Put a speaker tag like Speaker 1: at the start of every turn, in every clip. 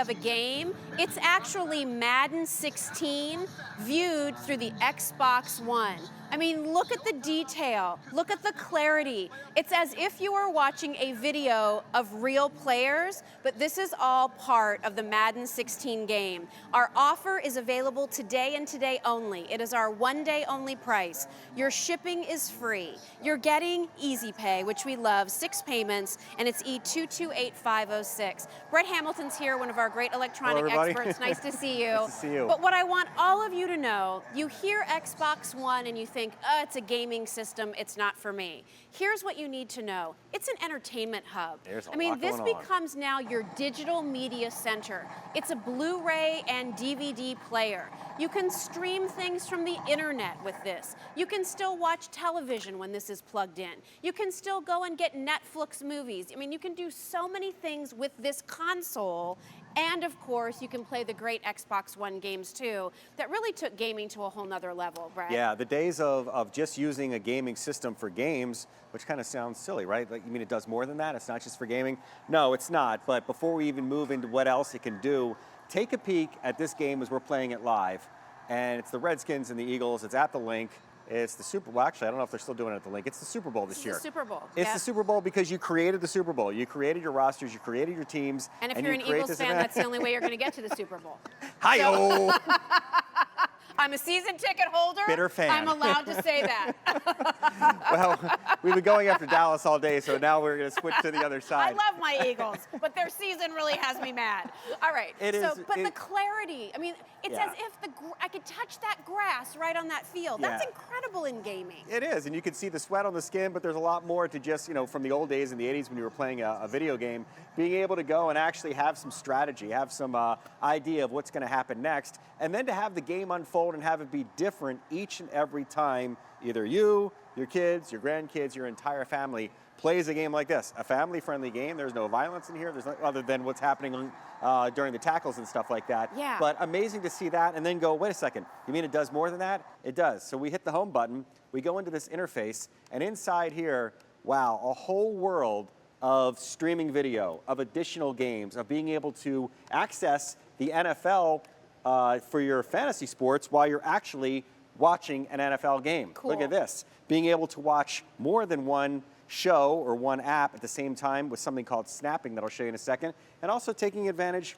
Speaker 1: of a game. It's actually Madden 16 viewed through the Xbox One. I mean, look at the detail. Look at the clarity. It's as if you were watching a video of real players, but this is all part of the Madden 16 game. Our offer is available today and today only. It is our one-day only price. Your shipping is free. You're getting Easy Pay, which we love, 6 payments, and it's E228506. Brett Hamilton's here, one of our great electronic experts. Nice to see you.
Speaker 2: Nice to see you.
Speaker 1: But what I want all of you to know, you hear Xbox One and you think, it's a gaming system, it's not for me. Here's what you need to know. It's an entertainment hub.
Speaker 2: There's a
Speaker 1: I mean,
Speaker 2: lot
Speaker 1: this
Speaker 2: going on.
Speaker 1: becomes now your digital media center. It's a Blu-ray and DVD player. You can stream things from the internet with this. You can still watch television when this is plugged in. You can still go and get Netflix movies. I mean, you can do so many things with this console. And of course, you can play the great Xbox One games too, that really took gaming to a whole nother level, Brett.
Speaker 2: Yeah, the days of just using a gaming system for games, which kind of sounds silly, right? Like, you mean it does more than that? It's not just for gaming? No, it's not. But before we even move into what else it can do, take a peek at this game as we're playing it live. And it's the Redskins and the Eagles. It's at the Link. It's the Super Bowl. Actually, I don't know if they're still doing it at the Link. It's the Super Bowl this year.
Speaker 1: It's the Super Bowl.
Speaker 2: It's the Super Bowl because you created the Super Bowl. You created your rosters. You created your teams.
Speaker 1: And if you're an Eagles fan, that's the only way you're going to get to the Super Bowl.
Speaker 2: Hi-yo!
Speaker 1: I'm a season ticket holder.
Speaker 2: Bitter fan.
Speaker 1: I'm allowed to say that.
Speaker 2: Well, we've been going after Dallas all day, so now we're going to switch to the other side.
Speaker 1: I love my Eagles, but their season really has me mad. All right. But the clarity, I mean, it's as if I could touch that grass right on that field. That's incredible in gaming.
Speaker 2: It is, and you can see the sweat on the skin, but there's a lot more to just, you know, from the old days in the 80s when you were playing a video game, being able to go and actually have some strategy, have some idea of what's going to happen next, and then to have the game unfold and have it be different each and every time either you, your kids, your grandkids, your entire family plays a game like this. A family-friendly game. There's no violence in here. There's no, other than what's happening during the tackles and stuff like that.
Speaker 1: Yeah.
Speaker 2: But amazing to see that and then go, wait a second, you mean it does more than that? It does. So we hit the home button, we go into this interface, and inside here, wow, a whole world of streaming video, of additional games, of being able to access the NFL for your fantasy sports while you're actually watching an NFL game.
Speaker 1: Cool.
Speaker 2: Look at this. Being able to watch more than one show or one app at the same time with something called snapping that I'll show you in a second, and also taking advantage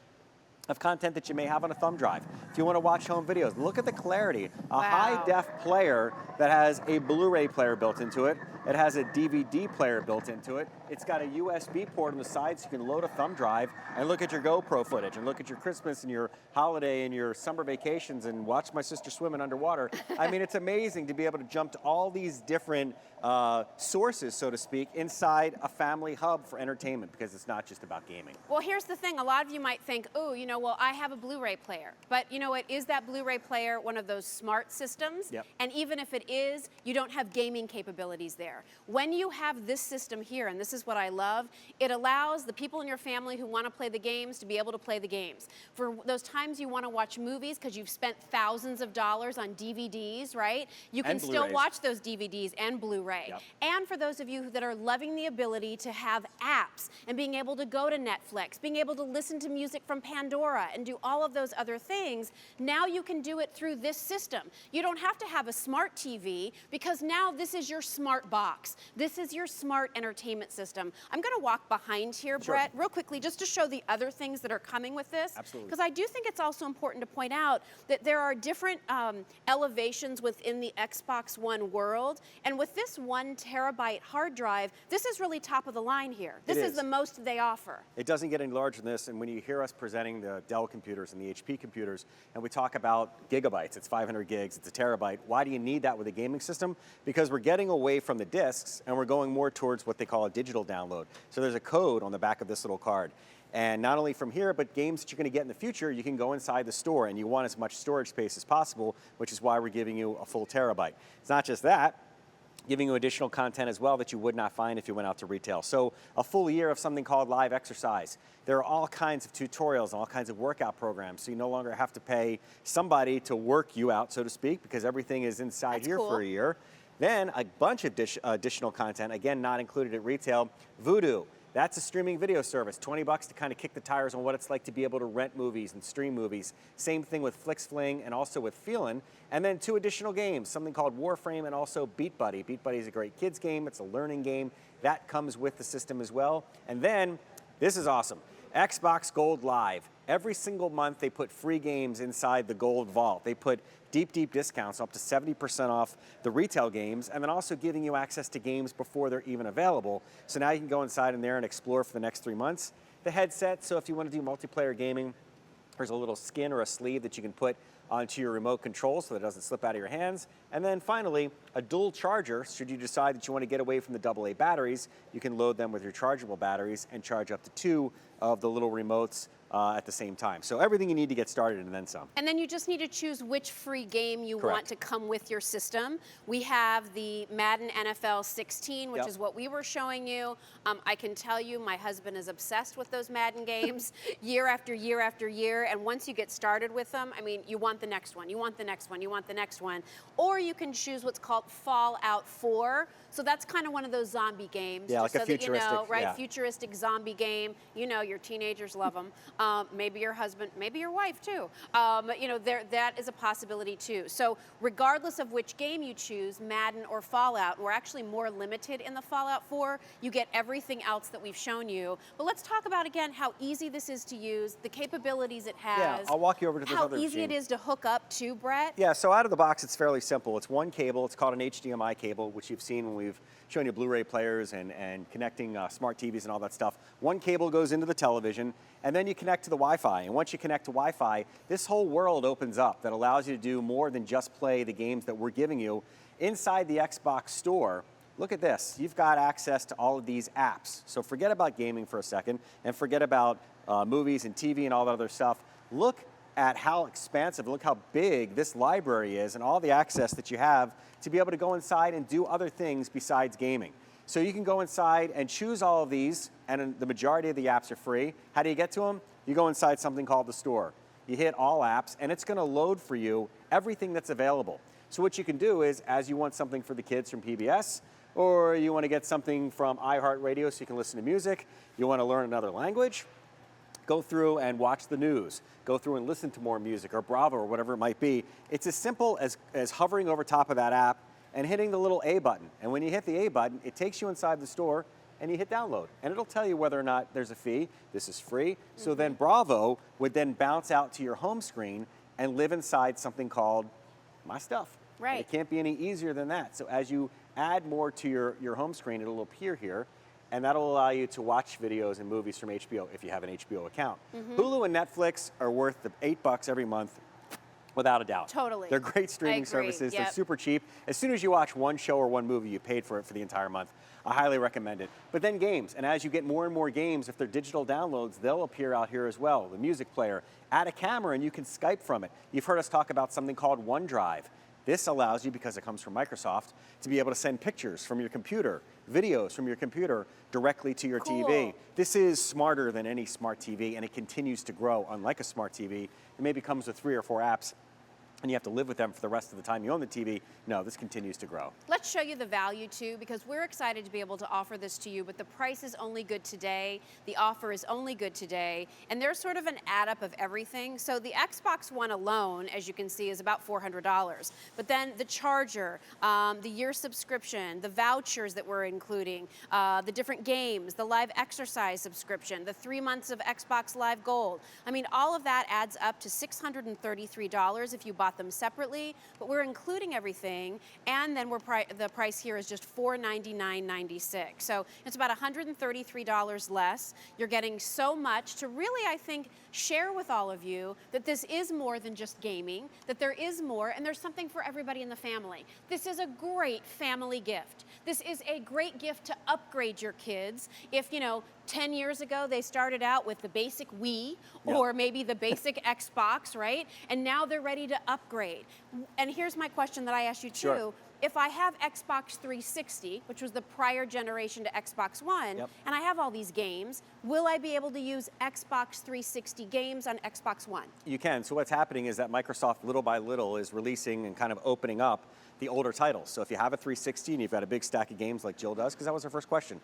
Speaker 2: of content that you may have on a thumb drive. If you want to watch home videos, look at the clarity. A high-def player that has a Blu-ray player built into it. It has a DVD player built into it. It's got a USB port on the side so you can load a thumb drive and look at your GoPro footage and look at your Christmas and your holiday and your summer vacations and watch my sister swimming underwater. I mean, it's amazing to be able to jump to all these different sources, so to speak, inside a family hub for entertainment, because it's not just about gaming.
Speaker 1: Well, here's the thing. A lot of you might think, oh, you know, well, I have a Blu-ray player. But you know what? Is that Blu-ray player one of those smart systems?
Speaker 2: Yep.
Speaker 1: And even if it is, you don't have gaming capabilities there. When you have this system here, and this is what I love, it allows the people in your family who want to play the games to be able to play the games. For those times you want to watch movies because you've spent thousands of dollars on DVDs, right? You can still watch those DVDs and Blu-ray.
Speaker 2: Yep.
Speaker 1: And for those of you that are loving the ability to have apps and being able to go to Netflix, being able to listen to music from Pandora and do all of those other things, now you can do it through this system. You don't have to have a smart TV because now this is your smart box. This is your smart entertainment system. I'm going to walk behind here, Brett, real quickly, just to show the other things that are coming with this.
Speaker 2: Absolutely.
Speaker 1: Because I do think it's also important to point out that there are different elevations within the Xbox One world. And with this 1 terabyte hard drive, this is really top of the line here. This is the most they offer.
Speaker 2: It doesn't get any larger than this, and when you hear us presenting the Dell computers and the HP computers, and we talk about gigabytes, it's 500 gigs, it's a terabyte, why do you need that with a gaming system? Because we're getting away from the disks, and we're going more towards what they call a digital download. So there's a code on the back of this little card. And not only from here, but games that you're going to get in the future, you can go inside the store, and you want as much storage space as possible, which is why we're giving you a full terabyte. It's not just that. Giving you additional content as well that you would not find if you went out to retail. So a full year of something called live exercise. There are all kinds of tutorials and all kinds of workout programs, so you no longer have to pay somebody to work you out, so to speak, because everything is inside here for a year. Then a bunch of additional content, again, not included at retail. Voodoo, That's a streaming video service, 20 bucks to kind of kick the tires on what it's like to be able to rent movies and stream movies. Same thing with FlixFling and also with Feelin'. And then 2 additional games, something called Warframe and also Beat Buddy. Beat Buddy is a great kids game. It's a learning game. That comes with the system as well. And then, this is awesome, Xbox Gold Live. Every single month they put free games inside the Gold Vault. They put deep discounts up to 70% off the retail games, and then also giving you access to games before they're even available. So now you can go inside in there and explore for the next 3 months. The headset, so if you want to do multiplayer gaming, there's a little skin or a sleeve that you can put onto your remote control so that it doesn't slip out of your hands. And then finally, a dual charger. Should you decide that you want to get away from the AA batteries, you can load them with your chargeable batteries and charge up to 2 of the little remotes at the same time. So everything you need to get started and then some.
Speaker 1: And then you just need to choose which free game you
Speaker 2: Correct.
Speaker 1: want to come with your system. We have the Madden NFL 16, which
Speaker 2: Yep.
Speaker 1: is what we were showing you. I can tell you my husband is obsessed with those Madden games year after year after year. And once you get started with them, I mean, you want the next one, you want the next one, you want the next one. Or you can choose what's called Fallout 4. So that's kind of one of those zombie games.
Speaker 2: Yeah,
Speaker 1: just
Speaker 2: like a
Speaker 1: so that you know,
Speaker 2: futuristic,
Speaker 1: right?
Speaker 2: yeah.
Speaker 1: Futuristic zombie game. You know, your teenagers love them. Maybe your husband, maybe your wife too. You know, that is a possibility too. So regardless of which game you choose, Madden or Fallout, we're actually more limited in the Fallout 4. You get everything else that we've shown you. But let's talk about again how easy this is to use, the capabilities it has.
Speaker 2: Yeah, I'll walk you over to this
Speaker 1: how
Speaker 2: other
Speaker 1: easy
Speaker 2: machine.
Speaker 1: it is to hook up to, Brett.
Speaker 2: Yeah, so out of the box, it's fairly simple. It's one cable. It's called an HDMI cable, which you've seen when we've shown you Blu-ray players and connecting smart TVs and all that stuff. One cable goes into the television, and then you connect to the Wi-Fi. And once you connect to Wi-Fi, this whole world opens up that allows you to do more than just play the games that we're giving you. Inside the Xbox store, look at this. You've got access to all of these apps. So forget about gaming for a second, and forget about movies and TV and all that other stuff. Look at how expansive, look how big this library is and all the access that you have to be able to go inside and do other things besides gaming. So you can go inside and choose all of these, and the majority of the apps are free. How do you get to them? You go inside something called the store. You hit all apps, and it's going to load for you everything that's available. So what you can do is, as you want something for the kids from PBS, or you want to get something from iHeartRadio so you can listen to music, you want to learn another language, go through and watch the news, go through and listen to more music, or Bravo, or whatever it might be. It's as simple as hovering over top of that app and hitting the little A button. And when you hit the A button, it takes you inside the store, and you hit download. And it'll tell you whether or not there's a fee. This is free. So then Bravo would then bounce out to your home screen and live inside something called My Stuff.
Speaker 1: Right.
Speaker 2: And it can't be any easier than that. So as you add more to your home screen, it'll appear here. And that'll allow you to watch videos and movies from HBO if you have an HBO account. Hulu and Netflix are worth the $8 every month, without a doubt.
Speaker 1: Totally.
Speaker 2: They're great streaming services. They're super cheap. As soon as you watch one show or one movie, you paid for it for the entire month. I highly recommend it. But then games, and as you get more and more games, if they're digital downloads, they'll appear out here as well. The music player, add a camera and you can Skype from it. You've heard us talk about something called OneDrive. This allows you, because it comes from Microsoft, to be able to send pictures from your computer, videos from your computer, directly to your TV. This is smarter than any smart TV, and it continues to grow. Unlike a smart TV, it maybe comes with 3 or 4 apps, and you have to live with them for the rest of the time you own the TV. No, this continues to grow.
Speaker 1: Let's show you the value too, because we're excited to be able to offer this to you, but the price is only good today. The offer is only good today, and there's sort of an add up of everything. So the Xbox One alone, as you can see, is about $400. But then the charger, the year subscription, the vouchers that we're including, the different games, the live exercise subscription, the 3 months of Xbox Live Gold. I mean, all of that adds up to $633 if you bought them separately, but we're including everything, and then the price here is just $499.96. So it's about $133 less. You're getting so much to really, I think, share with all of you that this is more than just gaming, that there is more, and there's something for everybody in the family. This is a great family gift. This is a great gift to upgrade your kids. If, 10 years ago they started out with the basic Wii or maybe the basic Xbox, right? And now they're ready to upgrade. And here's my question that I asked you too.
Speaker 2: Sure.
Speaker 1: If I have Xbox 360, which was the prior generation to Xbox One, and I have all these games, will I be able to use Xbox 360 games on Xbox One?
Speaker 2: You can. So what's happening is that Microsoft, little by little, is releasing and kind of opening up the older titles. So if you have a 360 and you've got a big stack of games like Jill does, because that was her first question,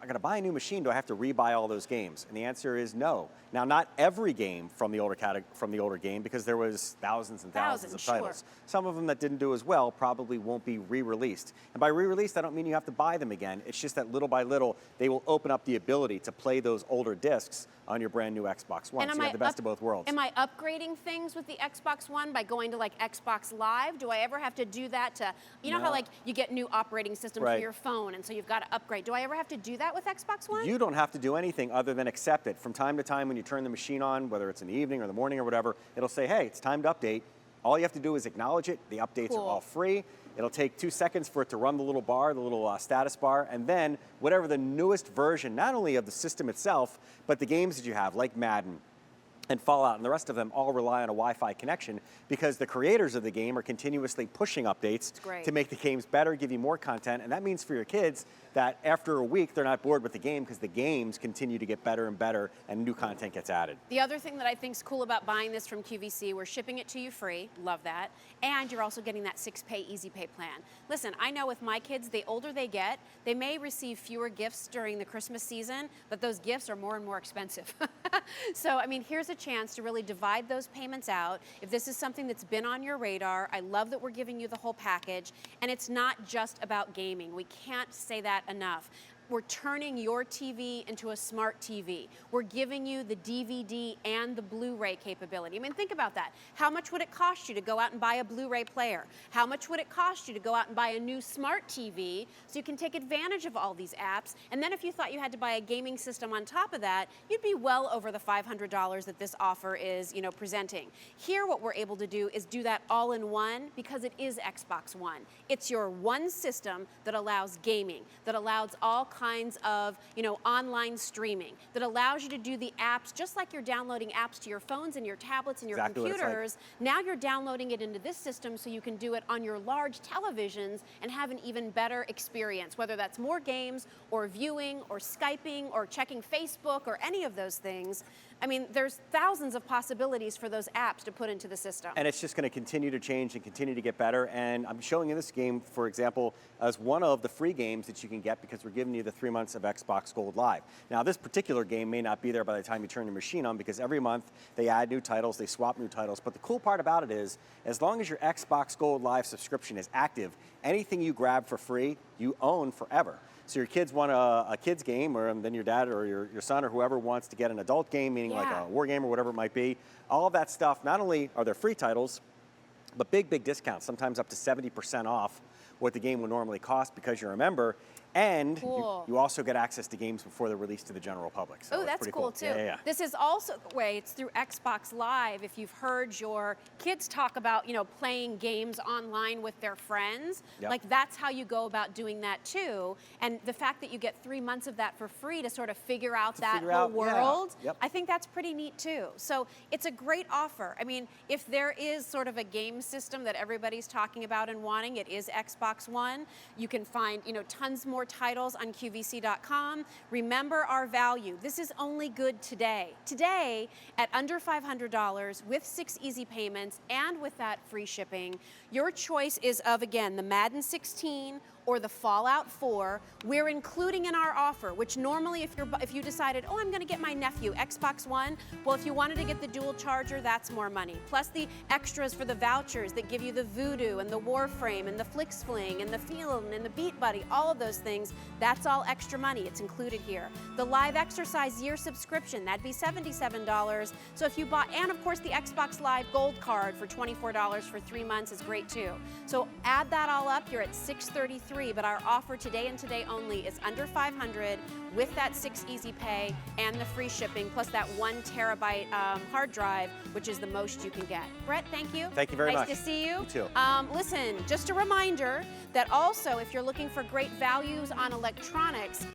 Speaker 2: I got to buy a new machine. Do I have to rebuy all those games? And the answer is no. Now, not every game from the older game, because there was thousands and thousands of titles. Some of them that didn't do as well probably won't be re-released. And by re-released, I don't mean you have to buy them again. It's just that little by little, they will open up the ability to play those older discs on your brand new Xbox One. So you have the best of both worlds.
Speaker 1: Am I upgrading things with the Xbox One by going to like Xbox Live? Do I ever have to do that to, you know how like you get new operating systems for your phone and so you've got to upgrade. Do I ever have to do that with Xbox One?
Speaker 2: You don't have to do anything other than accept it. From time to time when you turn the machine on, whether it's in the evening or the morning or whatever, it'll say, hey, it's time to update. All you have to do is acknowledge it. The updates are all free. It'll take 2 seconds for it to run the little bar, the little status bar, and then whatever the newest version, not only of the system itself, but the games that you have, like Madden and Fallout, and the rest of them all rely on a Wi-Fi connection because the creators of the game are continuously pushing updates to make the games better, give you more content, and that means for your kids that after a week they're not bored with the game because the games continue to get better and better and new content gets added.
Speaker 1: The other thing that I think is cool about buying this from QVC, we're shipping it to you free, love that, and you're also getting that 6-pay easy pay plan. Listen, I know with my kids, the older they get, they may receive fewer gifts during the Christmas season, but those gifts are more and more expensive. So, I mean, here's a chance to really divide those payments out. If this is something that's been on your radar, I love that we're giving you the whole package, and it's not just about gaming. We can't say that enough. We're turning your TV into a smart TV. We're giving you the DVD and the Blu-ray capability. I mean, think about that. How much would it cost you to go out and buy a Blu-ray player? How much would it cost you to go out and buy a new smart TV so you can take advantage of all these apps? And then if you thought you had to buy a gaming system on top of that, you'd be well over the $500 that this offer is, you know, presenting. Here, what we're able to do is do that all in one because it is Xbox One. It's your one system that allows gaming, that allows all kinds of, you know, online streaming, that allows you to do the apps just like you're downloading apps to your phones and your tablets and your computers. Now you're downloading it into this system so you can do it on your large televisions and have an even better experience, whether that's more games or viewing or Skyping or checking Facebook or any of those things. I mean, there's thousands of possibilities for those apps to put into the system.
Speaker 2: And it's just going to continue to change and continue to get better. And I'm showing you this game, for example, as one of the free games that you can get because we're giving you the 3 months of Xbox Gold Live. Now, this particular game may not be there by the time you turn your machine on because every month they add new titles, they swap new titles. But the cool part about it is, as long as your Xbox Gold Live subscription is active, anything you grab for free, you own forever. So your kids want a kid's game, or then your dad or your son or whoever wants to get an adult game, meaning like a war game or whatever it might be. All of that stuff, not only are there free titles, but big discounts, sometimes up to 70% off what the game would normally cost because you're a member. And you also get access to games before they're released to the general public. So
Speaker 1: that's cool too. This is also the way it's through Xbox Live. If you've heard your kids talk about, you know, playing games online with their friends, like that's how you go about doing that too. And the fact that you get 3 months of that for free to sort of figure out that whole world, I think that's pretty neat too. So it's a great offer. I mean, if there is sort of a game system that everybody's talking about and wanting, it is Xbox One. You can find, you know, tons more titles on QVC.com. Remember our value. This is only good today. Today, at under $500 with 6 easy payments and with that free shipping, your choice is of, again, the Madden 16 or the Fallout 4, we're including in our offer, which normally if you decided, oh, I'm going to get my nephew Xbox One, well, if you wanted to get the dual charger, that's more money. Plus the extras for the vouchers that give you the Voodoo and the Warframe and the Flix Fling and the Feelin' and the Beat Buddy, all of those things, that's all extra money. It's included here. The Live Exercise year subscription, that'd be $77. So if you bought, and of course the Xbox Live Gold card for $24 for 3 months is great too. So add that all up, you're at $633. But our offer today and today only is under $500 with that 6 easy pay and the free shipping, plus that 1 terabyte hard drive, which is the most you can get. Brett, thank you.
Speaker 2: Thank you very much.
Speaker 1: Nice to see you.
Speaker 2: You too.
Speaker 1: Listen, just a reminder that also if you're looking for great values on electronics,